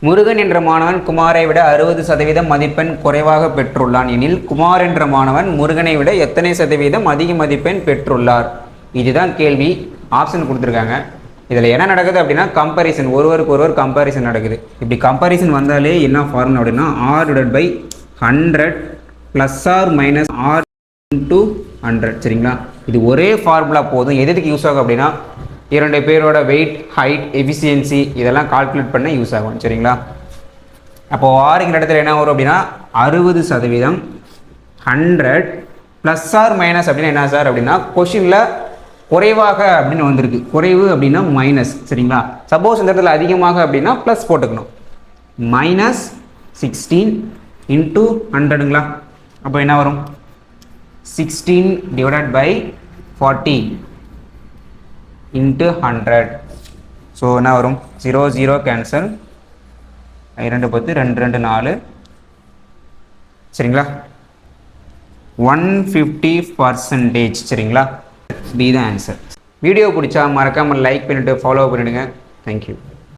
முருகன் என்ற மாணவன் குமாரை விட 60% மதிப்பெண் குறைவாக பெற்றுள்ளான் எனில் குமார் என்ற மாணவன் முருகனை விட எத்தனை சதவீதம் அதிக மதிப்பெண் பெற்றுள்ளார்? இதுதான் கேள்வி. ஆப்ஷன் கொடுத்துருக்காங்க. இதில் என்ன நடக்குது அப்படின்னா கம்பேரிசன், ஒருவருக்கு ஒருவர் கம்பேரிசன் நடக்குது. இப்படி கம்பேரிசன் வந்தாலே என்ன ஃபார்முலா அப்படின்னா R/100 plus R minus R × 100. சரிங்களா? இது ஒரே ஃபார்முலா போதும். எதுக்கு யூஸ் ஆகும் அப்படின்னா இரண்டு பேரோட வெயிட், ஹைட், எஃபிஷியன்சி இதெல்லாம் கால்குலேட் பண்ண யூஸ் ஆகும். சரிங்களா? அப்போது ஆறுங்கிற இடத்துல என்ன வரும் அப்படின்னா 60%, 100 ப்ளஸ் ஆர் மைனஸ் அப்படின்னா என்ன சார் அப்படின்னா கொஷினில் குறைவாக அப்படின்னு வந்திருக்கு. குறைவு அப்படின்னா மைனஸ். சரிங்களா? சப்போஸ் இந்த இடத்துல அதிகமாக அப்படின்னா ப்ளஸ் போட்டுக்கணும். -16 × 100ங்களா? அப்போ என்ன வரும்? 16 / 40 × 100. ஸோ என்ன வரும்? 0 0 கேன்சல், 2 10 2 2 4. சரிங்களா? 150%. சரிங்களா? பி தான் ஆன்சர். வீடியோ பிடிச்சா மறக்காமல் லைக் பண்ணிவிட்டு ஃபாலோ பண்ணிவிடுங்க. தேங்க்யூ.